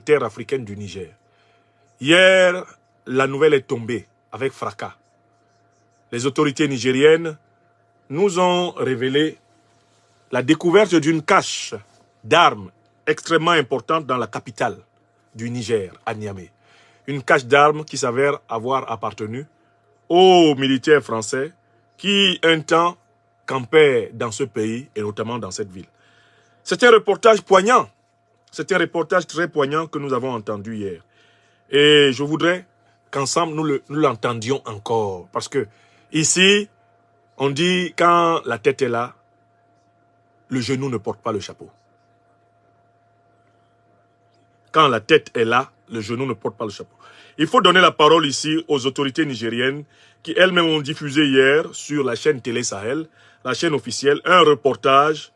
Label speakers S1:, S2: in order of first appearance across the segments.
S1: terre africaine du Niger. Hier, la nouvelle est tombée avec fracas. Les autorités nigériennes nous ont révélé la découverte d'une cache d'armes extrêmement importante dans la capitale du Niger, à Niamey. Une cache d'armes qui s'avère avoir appartenu aux militaires français qui, un temps, campaient dans ce pays et notamment dans cette ville. C'est un reportage poignant. C'est un reportage très poignant que nous avons entendu hier. Et je voudrais qu'ensemble nous l'entendions encore. Parce que ici, on dit quand la tête est là, le genou ne porte pas le chapeau. Quand la tête est là, le genou ne porte pas le chapeau. Il faut donner la parole ici aux autorités nigériennes qui elles-mêmes ont diffusé hier sur la chaîne Télé Sahel, la chaîne officielle, un reportage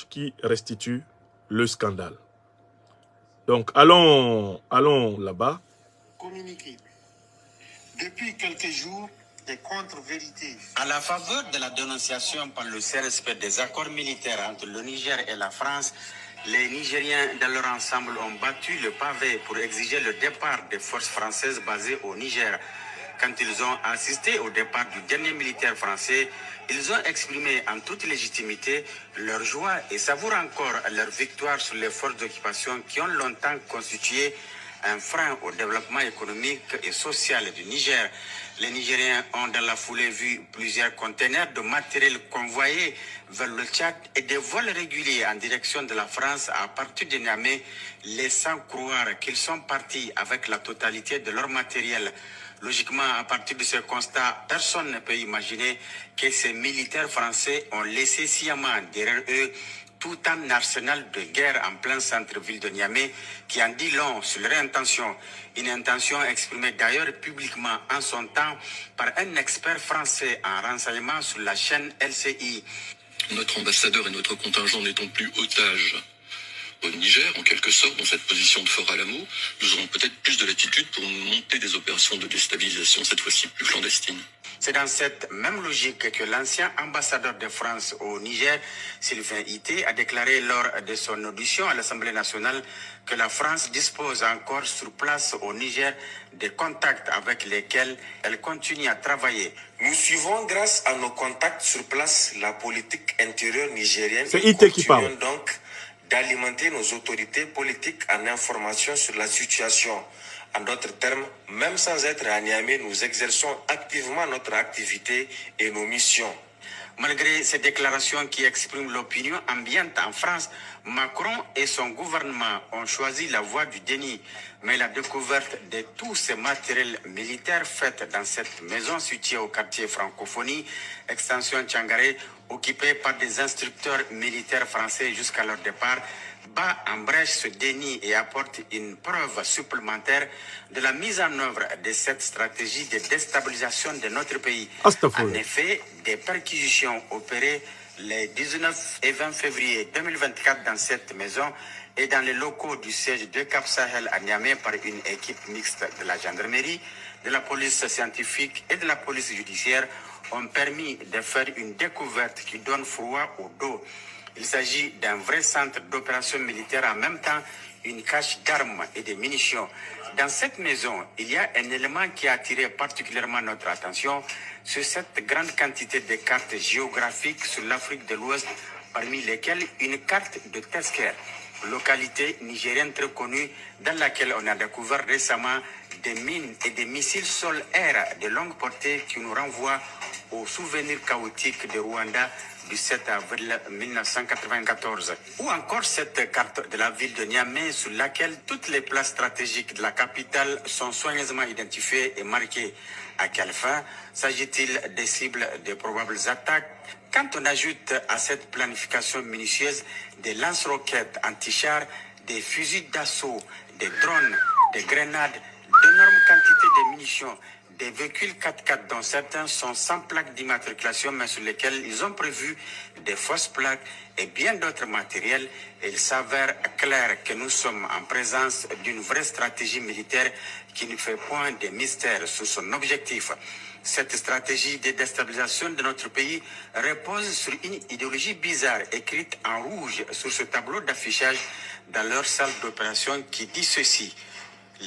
S1: qui restitue le scandale. Donc allons là-bas.
S2: Communiqué. Depuis quelques jours, des contre-vérités.
S3: À la faveur de la dénonciation par le CRSP des accords militaires entre le Niger et la France, les Nigériens dans leur ensemble ont battu le pavé pour exiger le départ des forces françaises basées au Niger. Quand ils ont assisté au départ du dernier militaire français, ils ont exprimé en toute légitimité leur joie et savourent encore leur victoire sur les forces d'occupation qui ont longtemps constitué un frein au développement économique et social du Niger. Les Nigériens ont dans la foulée vu plusieurs conteneurs de matériel convoyés vers le Tchad et des vols réguliers en direction de la France à partir de Niamey, laissant croire qu'ils sont partis avec la totalité de leur matériel. Logiquement, à partir de ce constat, personne ne peut imaginer que ces militaires français ont laissé sciemment derrière eux tout un arsenal de guerre en plein centre-ville de Niamey qui en dit long sur leur intention. Une intention exprimée d'ailleurs publiquement en son temps par un expert français en renseignement sur la chaîne LCI.
S4: Notre ambassadeur et notre contingent n'étant plus otages au Niger, en quelque sorte, dans cette position de fort Alamo, nous aurons peut-être plus de latitude pour monter des opérations de déstabilisation, cette fois-ci plus clandestines.
S3: C'est dans cette même logique que l'ancien ambassadeur de France au Niger, Sylvain Ité, a déclaré lors de son audition à l'Assemblée nationale que la France dispose encore sur place au Niger des contacts avec lesquels elle continue à travailler.
S2: Nous suivons grâce à nos contacts sur place la politique intérieure nigérienne.
S1: C'est Ité qui parle.
S2: Donc d'alimenter nos autorités politiques en information sur la situation. En d'autres termes, même sans être à Niamey, nous exerçons activement notre activité et nos missions.
S3: Malgré ces déclarations qui expriment l'opinion ambiante en France, Macron et son gouvernement ont choisi la voie du déni. Mais la découverte de tous ces matériels militaires faits dans cette maison située au quartier Francophonie, extension Tchangaré, occupée par des instructeurs militaires français jusqu'à leur départ, bat en brèche ce déni et apporte une preuve supplémentaire de la mise en œuvre de cette stratégie de déstabilisation de notre pays. En effet, des perquisitions opérées les 19 et 20 février 2024 dans cette maison et dans les locaux du siège de Cap Sahel à Niamey par une équipe mixte de la gendarmerie, de la police scientifique et de la police judiciaire ont permis de faire une découverte qui donne froid au dos. Il s'agit d'un vrai centre d'opération militaire, en même temps une cache d'armes et de munitions. Dans cette maison, il y a un élément qui a attiré particulièrement notre attention, c'est cette grande quantité de cartes géographiques sur l'Afrique de l'Ouest, parmi lesquelles une carte de Tesker, localité nigérienne très connue dans laquelle on a découvert récemment des mines et des missiles sol-air de longue portée qui nous renvoient aux souvenirs chaotiques de Rwanda du 7 avril 1994. Ou encore cette carte de la ville de Niamey sur laquelle toutes les places stratégiques de la capitale sont soigneusement identifiées et marquées. À quelle fin s'agit-il des cibles de probables attaques? Quand on ajoute à cette planification minutieuse des lance-roquettes anti-chars, des fusils d'assaut, des drones, des grenades, d'énormes quantités de munitions, des véhicules 4x4 dont certains sont sans plaque d'immatriculation mais sur lesquels ils ont prévu des fausses plaques et bien d'autres matériels, il s'avère clair que nous sommes en présence d'une vraie stratégie militaire qui ne fait point de mystère sur son objectif. Cette stratégie de déstabilisation de notre pays repose sur une idéologie bizarre écrite en rouge sur ce tableau d'affichage dans leur salle d'opération qui dit ceci: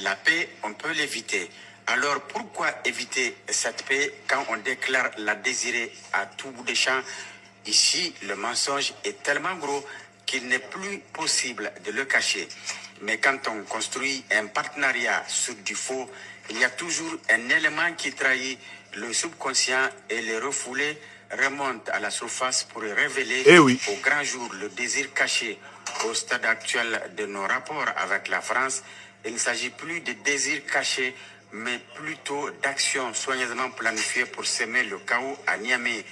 S3: la paix, on peut l'éviter. Alors pourquoi éviter cette paix quand on déclare la désirer à tout bout des champs? Ici, le mensonge est tellement gros qu'il n'est plus possible de le cacher. Mais quand on construit un partenariat sur du faux, il y a toujours un élément qui trahit le subconscient, et les refoulés remontent à la surface pour révéler au grand jour le désir caché. Au stade actuel de nos rapports avec la France, il ne s'agit plus de désir caché, mais plutôt d'actions soigneusement planifiées pour semer le chaos à Niamey.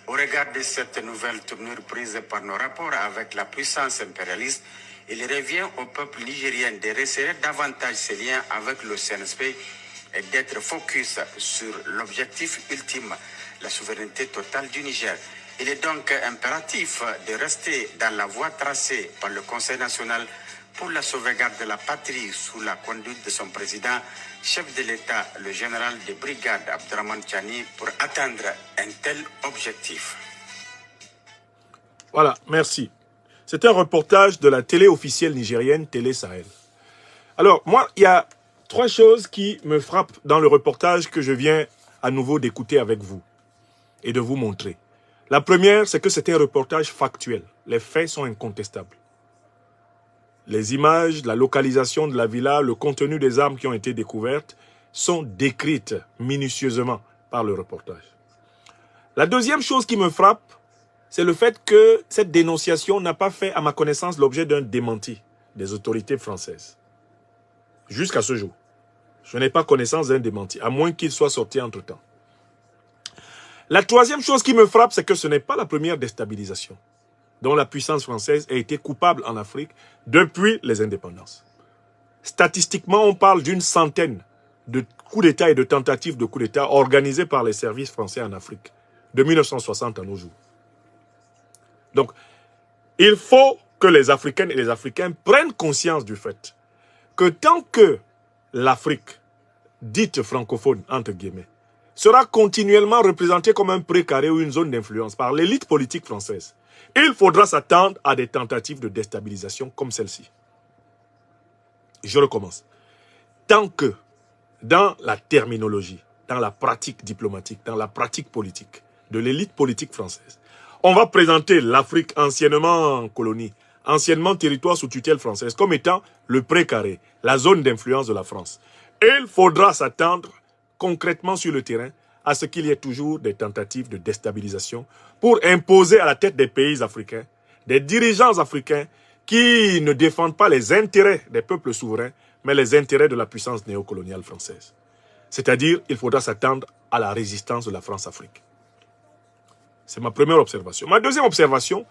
S3: Au regard de cette nouvelle tournure prise par nos rapports avec la puissance impérialiste, il revient au peuple nigérien de resserrer davantage ses liens avec le CNSP et d'être focus sur l'objectif ultime, la souveraineté totale du Niger. Il est donc impératif de rester dans la voie tracée par le Conseil national pour la sauvegarde de la patrie sous la conduite de son président, chef de l'État, le général de brigade Abdraman Tchani, pour atteindre un tel objectif.
S1: Voilà, merci. C'est un reportage de la télé officielle nigérienne, Télé Sahel. Alors, moi, il y a 3 choses qui me frappent dans le reportage que je viens à nouveau d'écouter avec vous et de vous montrer. La première, c'est que c'est un reportage factuel. Les faits sont incontestables. Les images, la localisation de la villa, le contenu des armes qui ont été découvertes sont décrites minutieusement par le reportage. La deuxième chose qui me frappe, c'est le fait que cette dénonciation n'a pas fait, à ma connaissance, l'objet d'un démenti des autorités françaises. Jusqu'à ce jour. Je n'ai pas connaissance d'un démenti, à moins qu'il soit sorti entre-temps. La troisième chose qui me frappe, c'est que ce n'est pas la première déstabilisation dont la puissance française a été coupable en Afrique depuis les indépendances. Statistiquement, on parle d'une centaine de coups d'État et de tentatives de coups d'État organisés par les services français en Afrique, de 1960 à nos jours. Donc, il faut que les Africaines et les Africains prennent conscience du fait que tant que l'Afrique, dite francophone, entre guillemets, sera continuellement représentée comme un précaré ou une zone d'influence par l'élite politique française, il faudra s'attendre à des tentatives de déstabilisation comme celle-ci. Je recommence. Tant que, dans la terminologie, dans la pratique diplomatique, dans la pratique politique de l'élite politique française, on va présenter l'Afrique anciennement colonie, anciennement territoire sous tutelle française, comme étant le précaré, la zone d'influence de la France. Et il faudra s'attendre concrètement sur le terrain à ce qu'il y ait toujours des tentatives de déstabilisation pour imposer à la tête des pays africains des dirigeants africains qui ne défendent pas les intérêts des peuples souverains, mais les intérêts de la puissance néocoloniale française. C'est-à-dire, il faudra s'attendre à la résistance de la France-Afrique. C'est ma première observation. Ma deuxième observation,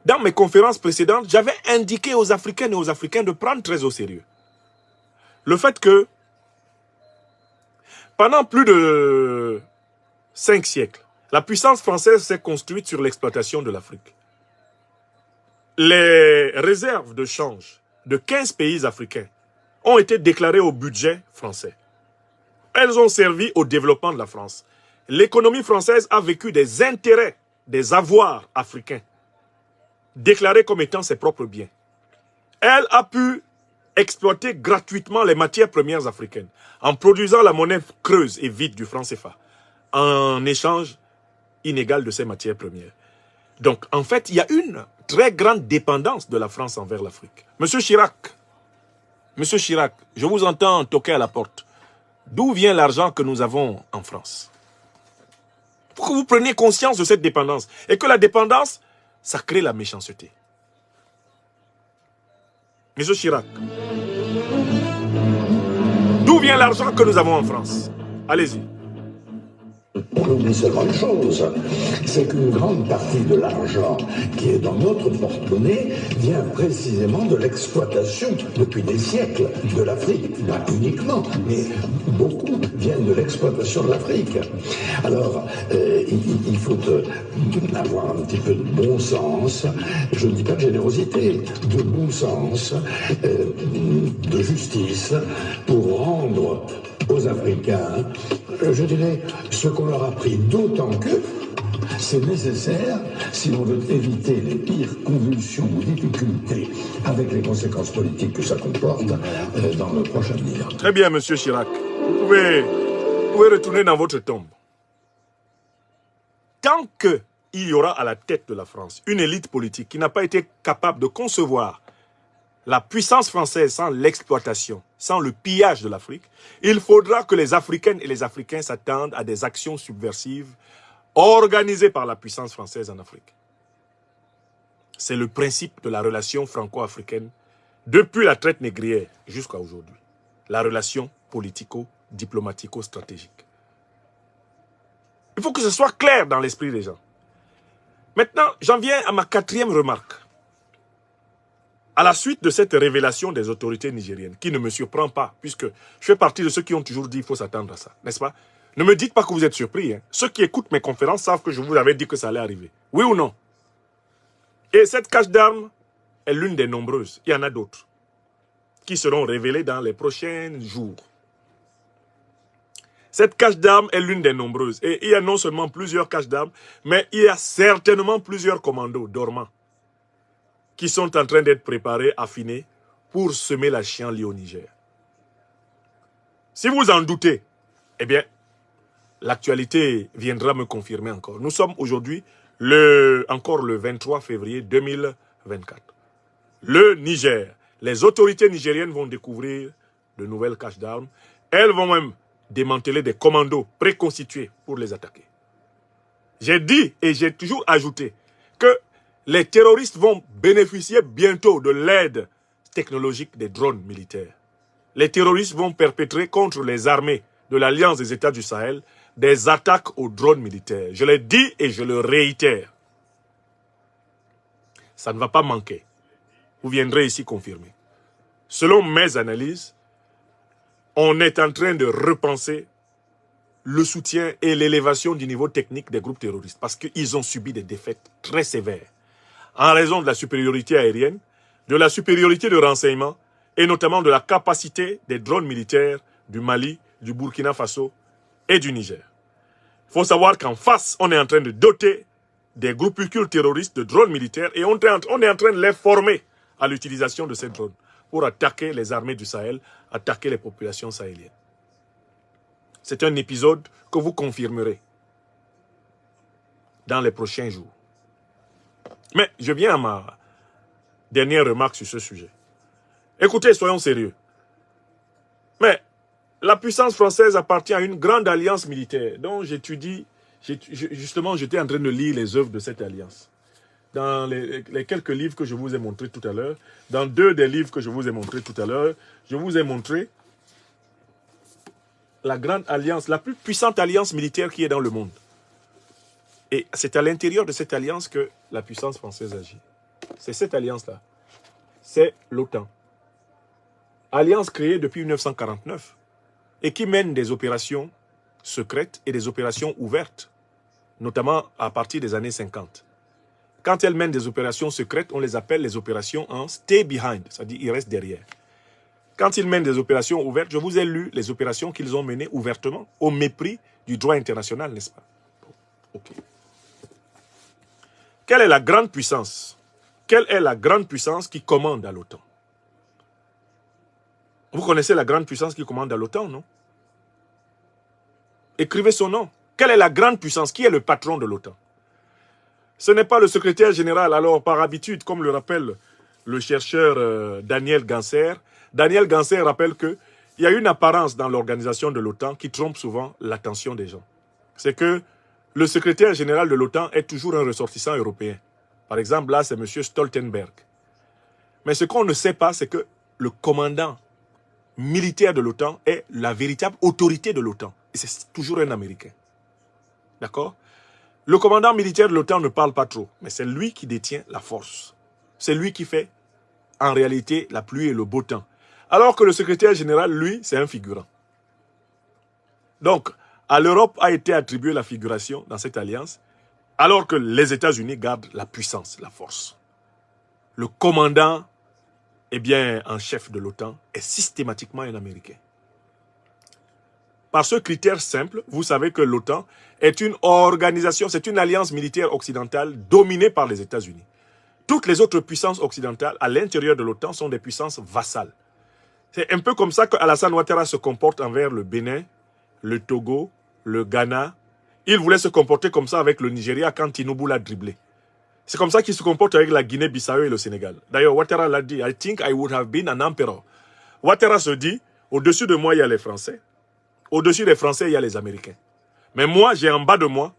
S1: dans mes conférences précédentes, j'avais indiqué aux Africaines et aux Africains de prendre très au sérieux le fait que pendant plus de 5 siècles, la puissance française s'est construite sur l'exploitation de l'Afrique. Les réserves de change de 15 pays africains ont été déclarées au budget français. Elles ont servi au développement de la France. L'économie française a vécu des intérêts, des avoirs africains, déclarés comme étant ses propres biens. Elle a pu exploiter gratuitement les matières premières africaines en produisant la monnaie creuse et vide du franc CFA en échange inégal de ces matières premières. Donc, en fait, il y a une très grande dépendance de la France envers l'Afrique. Monsieur Chirac, je vous entends toquer à la porte. D'où vient l'argent que nous avons en France? Pour que vous preniez conscience de cette dépendance. Et que la dépendance, ça crée la méchanceté. Monsieur Chirac, d'où vient l'argent que nous avons en France? Allez-y.
S5: On oublie seulement une chose, c'est qu'une grande partie de l'argent qui est dans notre porte-monnaie vient précisément de l'exploitation depuis des siècles de l'Afrique. Pas uniquement, mais beaucoup viennent de l'exploitation de l'Afrique. Alors, il faut avoir un petit peu de bon sens, je ne dis pas de générosité, de bon sens, de justice, pour rendre aux Africains, je dirais, ce qu'on leur a pris, d'autant que C'est nécessaire si l'on veut éviter les pires convulsions ou difficultés avec les conséquences politiques que ça comporte dans le prochain avenir.
S1: Très bien, monsieur Chirac. Vous pouvez retourner dans votre tombe. Tant qu'il y aura à la tête de la France une élite politique qui n'a pas été capable de concevoir la puissance française sans l'exploitation, sans le pillage de l'Afrique, il faudra que les Africaines et les Africains s'attendent à des actions subversives organisées par la puissance française en Afrique. C'est le principe de la relation franco-africaine depuis la traite négrière jusqu'à aujourd'hui. La relation politico-diplomatico-stratégique. Il faut que ce soit clair dans l'esprit des gens. Maintenant, j'en viens à ma quatrième remarque. À la suite de cette révélation des autorités nigériennes, qui ne me surprend pas, puisque je fais partie de ceux qui ont toujours dit qu'il faut s'attendre à ça, n'est-ce pas? Ne me dites pas que vous êtes surpris. Hein. Ceux qui écoutent mes conférences savent que je vous avais dit que ça allait arriver. Oui ou non? Et cette cache d'armes est l'une des nombreuses. Il y en a d'autres qui seront révélées dans les prochains jours. Cette cache d'armes est l'une des nombreuses. Et il y a non seulement plusieurs caches d'armes, mais il y a certainement plusieurs commandos dormants qui sont en train d'être préparés, affinés, pour semer la chienlit au Niger. Si vous en doutez, eh bien, l'actualité viendra me confirmer encore. Nous sommes aujourd'hui encore le 23 février 2024. Le Niger, les autorités nigériennes vont découvrir de nouvelles caches d'armes. Elles vont même démanteler des commandos préconstitués pour les attaquer. J'ai dit et j'ai toujours ajouté que les terroristes vont bénéficier bientôt de l'aide technologique des drones militaires. Les terroristes vont perpétrer contre les armées de l'Alliance des États du Sahel des attaques aux drones militaires. Je l'ai dit et je le réitère. Ça ne va pas manquer. Vous viendrez ici confirmer. Selon mes analyses, on est en train de repenser le soutien et l'élévation du niveau technique des groupes terroristes parce qu'ils ont subi des défaites très sévères en raison de la supériorité aérienne, de la supériorité de renseignement et notamment de la capacité des drones militaires du Mali, du Burkina Faso et du Niger. Il faut savoir qu'en face, on est en train de doter des groupuscules terroristes de drones militaires et on est en train de les former à l'utilisation de ces drones pour attaquer les armées du Sahel, attaquer les populations sahéliennes. C'est un épisode que vous confirmerez dans les prochains jours. Mais je viens à ma dernière remarque sur ce sujet. Écoutez, soyons sérieux. Mais la puissance française appartient à une grande alliance militaire dont j'étudie, justement j'étais en train de lire les œuvres de cette alliance. Dans les quelques livres que je vous ai montrés tout à l'heure, dans 2 des livres que je vous ai montrés tout à l'heure, je vous ai montré la grande alliance, la plus puissante alliance militaire qui est dans le monde. Et c'est à l'intérieur de cette alliance que la puissance française agit. C'est cette alliance-là. C'est l'OTAN. Alliance créée depuis 1949 et qui mène des opérations secrètes et des opérations ouvertes, notamment à partir des années 50. Quand elle mène des opérations secrètes, on les appelle les opérations en stay behind, c'est-à-dire ils restent derrière. Quand ils mènent des opérations ouvertes, je vous ai lu les opérations qu'ils ont menées ouvertement, au mépris du droit international, n'est-ce pas? Ok. Quelle est la grande puissance? Quelle est la grande puissance qui commande à l'OTAN? Vous connaissez la grande puissance qui commande à l'OTAN, non? Écrivez son nom. Quelle est la grande puissance? Qui est le patron de l'OTAN? Ce n'est pas le secrétaire général. Alors, par habitude, comme le rappelle le chercheur Daniel Ganser, Daniel Ganser rappelle qu'il y a une apparence dans l'organisation de l'OTAN qui trompe souvent l'attention des gens. C'est que le secrétaire général de l'OTAN est toujours un ressortissant européen. Par exemple, là, c'est M. Stoltenberg. Mais ce qu'on ne sait pas, c'est que le commandant militaire de l'OTAN est la véritable autorité de l'OTAN. Et c'est toujours un Américain. D'accord? Le commandant militaire de l'OTAN ne parle pas trop, mais c'est lui qui détient la force. C'est lui qui fait, en réalité, la pluie et le beau temps. Alors que le secrétaire général, lui, c'est un figurant. Donc, à l'Europe a été attribuée la figuration dans cette alliance, alors que les États-Unis gardent la puissance, la force. Le commandant, en chef de l'OTAN est systématiquement un Américain. Par ce critère simple, vous savez que l'OTAN est une organisation, c'est une alliance militaire occidentale dominée par les États-Unis. Toutes les autres puissances occidentales à l'intérieur de l'OTAN sont des puissances vassales. C'est un peu comme ça qu'Alassane Ouattara se comporte envers le Bénin, le Togo, le Ghana. Il voulait se comporter comme ça avec le Nigeria quand Tinubu l'a dribblé. C'est comme ça qu'il se comporte avec la Guinée-Bissau et le Sénégal. D'ailleurs, Ouattara l'a dit, « I think I would have been an emperor ». Ouattara se dit, au-dessus de moi, il y a les Français. Au-dessus des Français, il y a les Américains. Mais moi, j'ai en bas de moi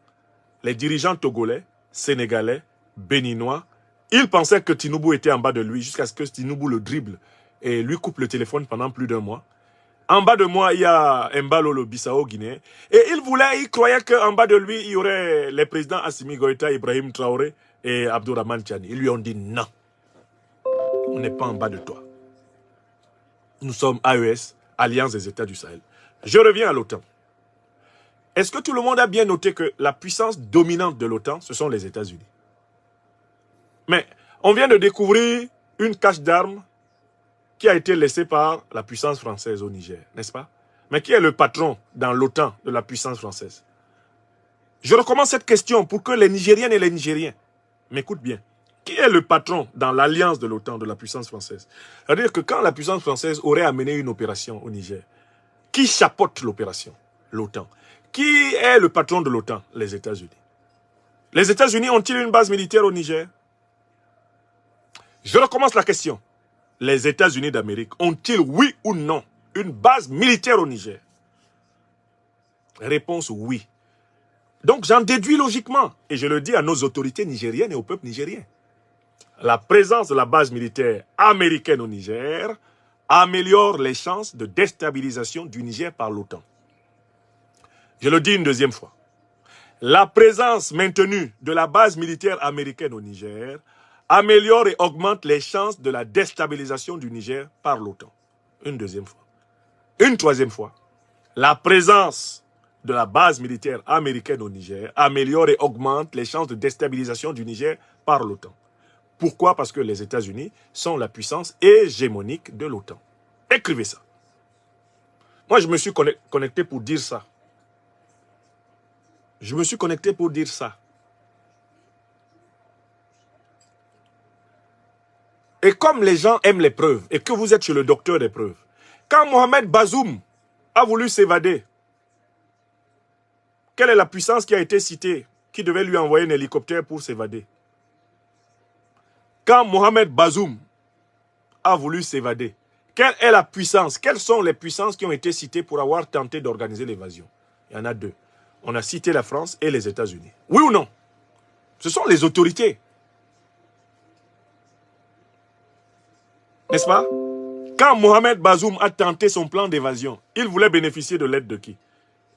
S1: les dirigeants togolais, sénégalais, béninois. Il pensait que Tinubu était en bas de lui jusqu'à ce que Tinubu le dribble et lui coupe le téléphone pendant plus d'1 mois. En bas de moi, il y a Mbalo, le Bissau guinéen. Et il croyait qu'en bas de lui, il y aurait les présidents Assimi Goïta, Ibrahim Traoré et Abdourahmane Tiani. Ils lui ont dit non. On n'est pas en bas de toi. Nous sommes AES, Alliance des États du Sahel. Je reviens à l'OTAN. Est-ce que tout le monde a bien noté que la puissance dominante de l'OTAN, ce sont les États-Unis? Mais on vient de découvrir une cache d'armes qui a été laissée par la puissance française au Niger, n'est-ce pas? Mais qui est le patron dans l'OTAN de la puissance française? Je recommence cette question pour que les Nigériennes et les Nigériens m'écoutent bien. Qui est le patron dans l'alliance de l'OTAN de la puissance française? C'est-à-dire que quand la puissance française aurait amené une opération au Niger, qui chapeaute l'opération? L'OTAN. Qui est le patron de l'OTAN? Les États-Unis. Les États-Unis ont-ils une base militaire au Niger? Je recommence la question. Les États-Unis d'Amérique ont-ils, oui ou non, une base militaire au Niger? Réponse oui. Donc j'en déduis logiquement, et je le dis à nos autorités nigériennes et au peuple nigérien. La présence de la base militaire américaine au Niger améliore les chances de déstabilisation du Niger par l'OTAN. Je le dis une deuxième fois. La présence maintenue de la base militaire américaine au Niger améliore et augmente les chances de la déstabilisation du Niger par l'OTAN. Une deuxième fois. Une troisième fois. La présence de la base militaire américaine au Niger améliore et augmente les chances de déstabilisation du Niger par l'OTAN. Pourquoi? Parce que les États-Unis sont la puissance hégémonique de l'OTAN. Écrivez ça. Moi, je me suis connecté pour dire ça. Je me suis connecté pour dire ça. Et comme les gens aiment les preuves, et que vous êtes chez le docteur des preuves, quand Mohamed Bazoum a voulu s'évader, quelle est la puissance qui a été citée, qui devait lui envoyer un hélicoptère pour s'évader? Quand Mohamed Bazoum a voulu s'évader, quelle est la puissance? Quelles sont les puissances qui ont été citées pour avoir tenté d'organiser l'évasion? Il y en a deux. On a cité la France et les États-Unis. Oui ou non? Ce sont les autorités. N'est-ce pas? Quand Mohamed Bazoum a tenté son plan d'évasion, il voulait bénéficier de l'aide de qui?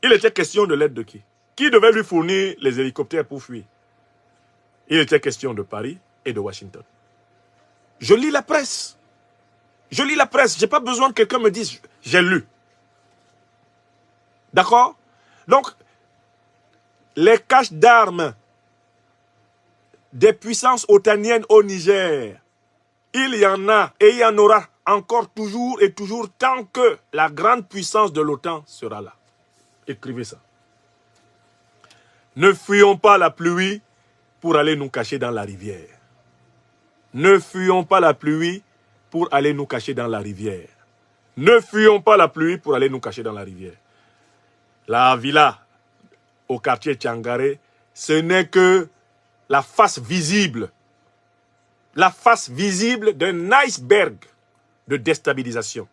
S1: Il était question de l'aide de qui? Qui devait lui fournir les hélicoptères pour fuir? Il était question de Paris et de Washington. Je lis la presse. Je lis la presse. Je n'ai pas besoin que quelqu'un me dise, j'ai lu. D'accord? Donc, les caches d'armes des puissances otaniennes au Niger, il y en a et il y en aura encore toujours et toujours tant que la grande puissance de l'OTAN sera là. Écrivez ça. Ne fuyons pas la pluie pour aller nous cacher dans la rivière. Ne fuyons pas la pluie pour aller nous cacher dans la rivière. Ne fuyons pas la pluie pour aller nous cacher dans la rivière. La villa au quartier Tiangaré, ce n'est que la face visible d'un iceberg de déstabilisation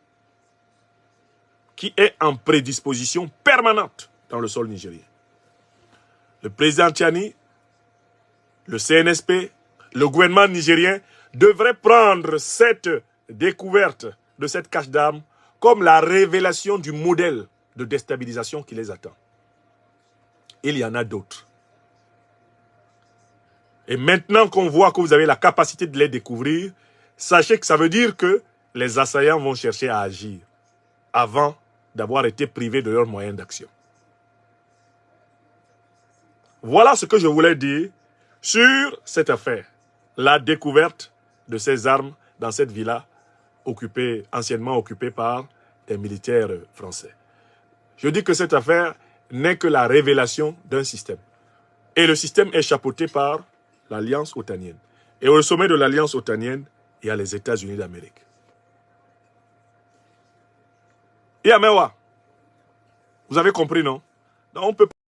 S1: qui est en prédisposition permanente dans le sol nigérien. Le président Tiani, le CNSP, le gouvernement nigérien devrait prendre cette découverte de cette cache d'armes comme la révélation du modèle de déstabilisation qui les attend. Il y en a d'autres. Et maintenant qu'on voit que vous avez la capacité de les découvrir, sachez que ça veut dire que les assaillants vont chercher à agir avant d'avoir été privés de leurs moyens d'action. Voilà ce que je voulais dire sur cette affaire. La découverte de ces armes dans cette villa anciennement occupée par des militaires français. Je dis que cette affaire n'est que la révélation d'un système. Et le système est chapeauté par l'Alliance otanienne. Et au sommet de l'Alliance otanienne, il y a les États-Unis d'Amérique. Yamewa, vous avez compris, non? Donc on peut pas